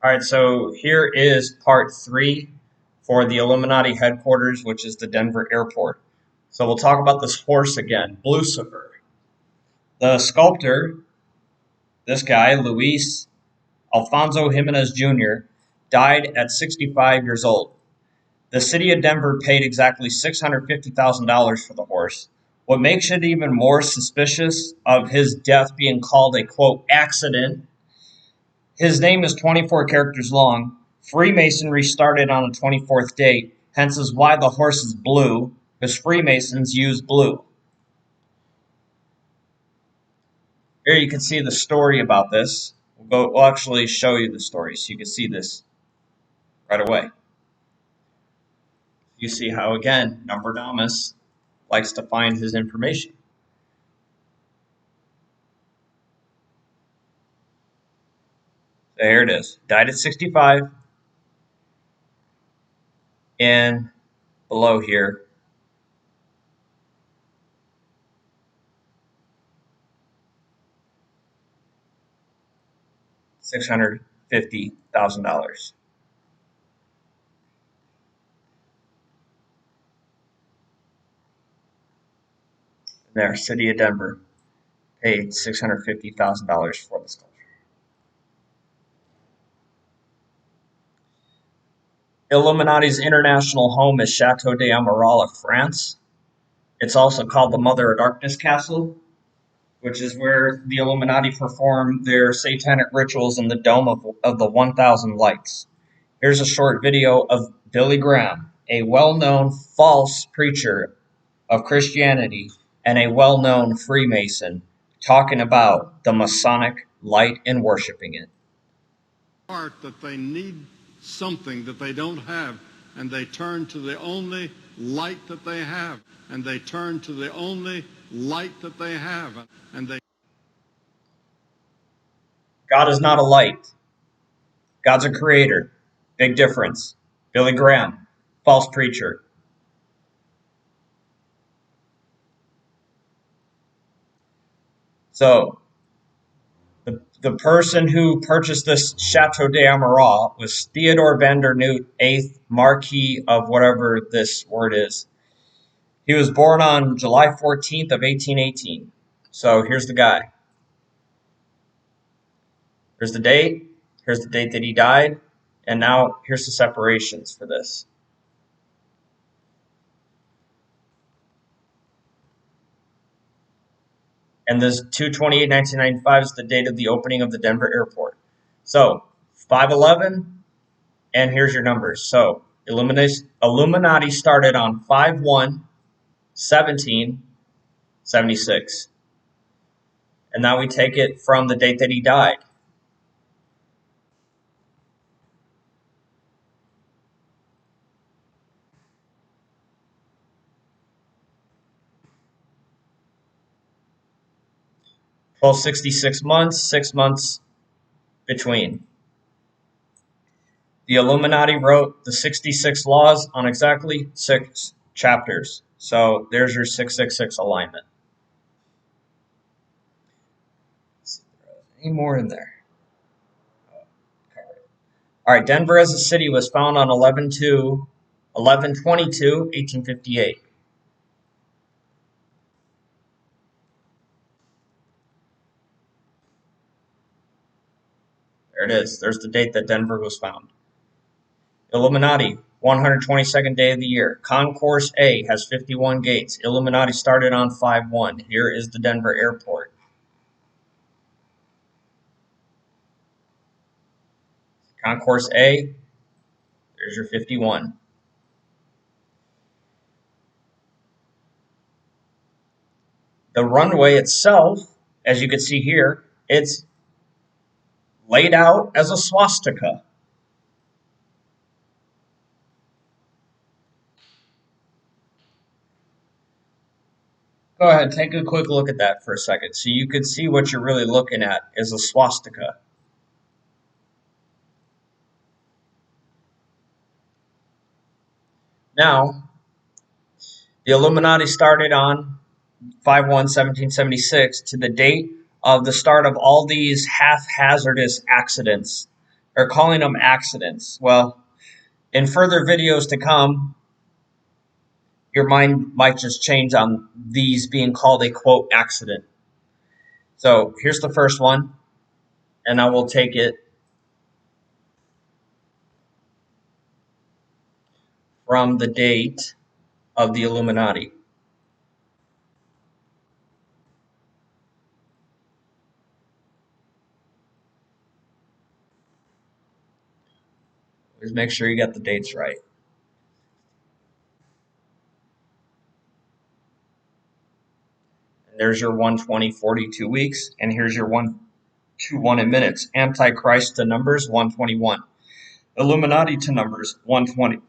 All right, so here is part 3 for the Illuminati headquarters, which is the Denver airport. So we'll talk about this horse again, Blucifer. The sculptor, this guy, Luis Alfonso Jiménez Junior, died at 65 years old. The city of Denver paid exactly $650,000 for the horse. What makes it even more suspicious of his death being called a, quote, accident, his name is 24 characters long. Freemasonry started on a 24th date, hence is why the horse is blue, because Freemasons use blue. Here you can see the story about this. We'll actually show you the story so you can see this right away. You see how, again, Nostradamus likes to find his information. So here it is. Died at 65. And below here, $650,000. There, city of Denver paid $650,000 for the sculpture. Illuminati's international home is Chateau de Amerois, France. It's also called the Mother of Darkness Castle, which is where the Illuminati perform their satanic rituals in the Dome of the 1,000 Lights. Here's a short video of Billy Graham, a well-known false preacher of Christianity and a well-known Freemason, talking about the Masonic light and worshiping it. That they need something that they don't have, and they turn to the only light that they have, and they turn to the only light that they have, and they... God is not a light. God's a creator. Big difference. Billy Graham, false preacher. So, the person who purchased this Chateau de Amerois was Theodore Van Der Noot, 8th Marquis of whatever this word is. He was born on July 14th of 1818. So here's the guy. Here's the date. Here's the date that he died. And now here's the separations for this. And this 2/28/1995 is the date of the opening of the Denver airport. So 5/11, and here's your numbers. So Illuminati started on 5/1/1776. And now we take it from the date that he died. Well, 66 months, 6 months between. The Illuminati wrote the 66 laws on exactly 6 chapters. So there's your 666 alignment. Let's see if there's any more in there. All right, Denver as a city was found on 11/22/1858. There it is. There's the date that Denver was found. Illuminati, 122nd day of the year. Concourse A has 51 gates. Illuminati started on 5/1. Here is the Denver airport. Concourse A, there's your 51. The runway itself, as you can see here, it's laid out as a swastika. Go ahead, take a quick look at that for a second so you can see what you're really looking at is a swastika. Now, the Illuminati started on 5/1/1776 to the date of the start of all these hazardous accidents or calling them accidents. Well, in further videos to come, your mind might just change on these being called a quote accident. So here's the first one, and I will take it from the date of the Illuminati. Just make sure you get the dates right. And there's your 120, 42 weeks, and here's your 121 in minutes. Antichrist to numbers, 121. Illuminati to numbers, 120.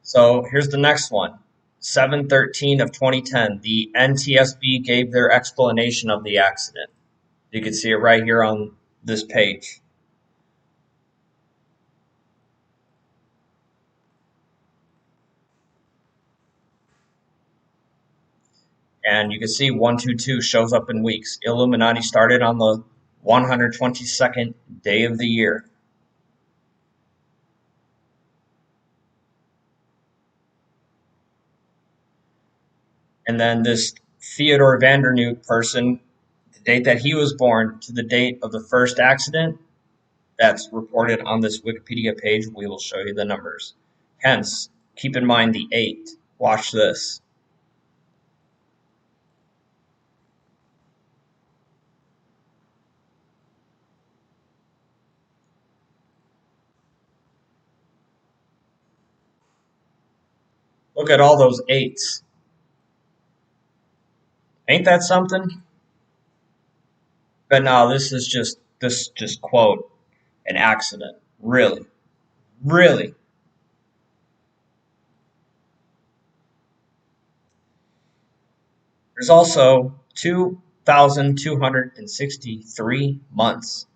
So here's the next one. 7/13 of 2010, the NTSB gave their explanation of the accident. You can see it right here on this page. And you can see 122 shows up in weeks. Illuminati started on the 122nd day of the year. And then this Theodore Van Der Noot person, the date that he was born to the date of the first accident, that's reported on this Wikipedia page. We will show you the numbers. Hence, keep in mind the 8. Watch this. Look at all those 8s. Ain't that something? But no, this just quote an accident. Really. Really. There's also 2,263 months.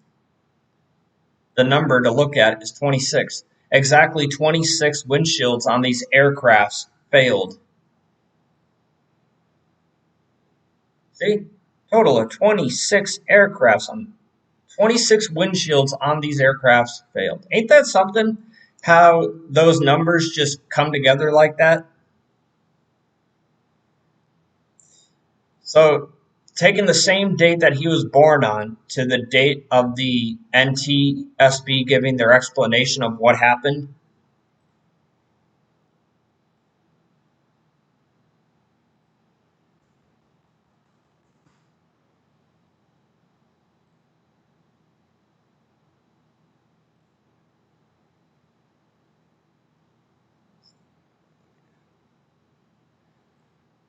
The number to look at is 26. Exactly 26 windshields on these aircrafts failed. See? Total of 26 aircrafts on 26 windshields on these aircrafts failed. Ain't that something? How those numbers just come together like that? So, taking the same date that he was born on to the date of the NTSB giving their explanation of what happened.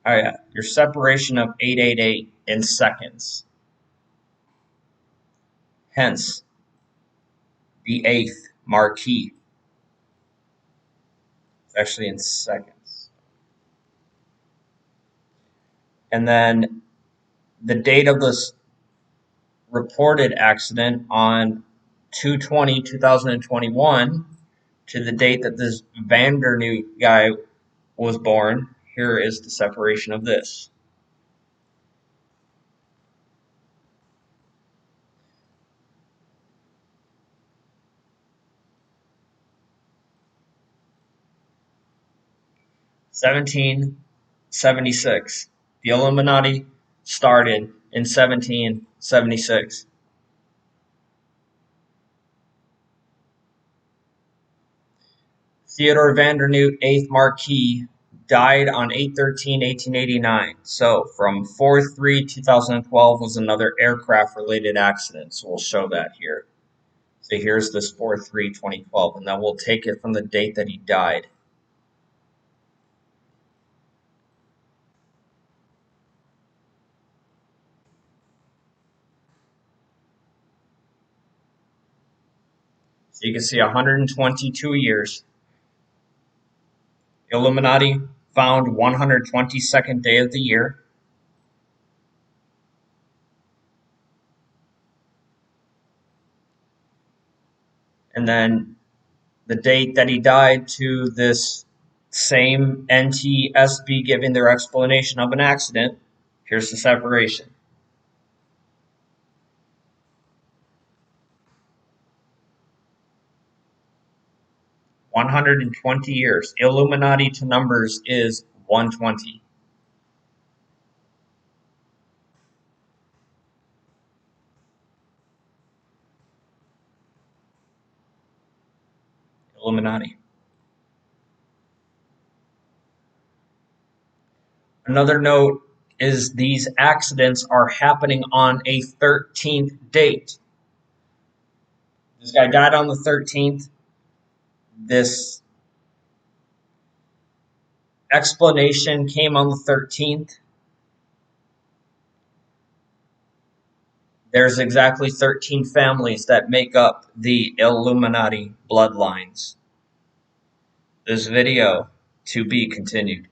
Oh yeah, your separation of 888 in seconds. Hence, the 8th Marquis. It's actually in seconds. And then the date of this reported accident on 2/20/2021 to the date that this Van Der Noot guy was born. Here is the separation of this. (1776). The Illuminati started in 1776. Theodore Van Der Noot, 8th Marquis, died on 8/13/1889. So from 4/3/2012 was another aircraft-related accident. So we'll show that here. So here's this 4/3/2012, and then we'll take it from the date that he died. So you can see 122 years. Illuminati found 122nd day of the year. And then the date that he died to this Same NTSB giving their explanation of an accident. Here's the separation. "120 years. Illuminati to numbers is 120. Illuminati. Another note is these accidents are happening on a 13th date. This guy died on the 13th. This explanation came on the 13th. There's exactly 13 families that make up the Illuminati bloodlines. This video to be continued.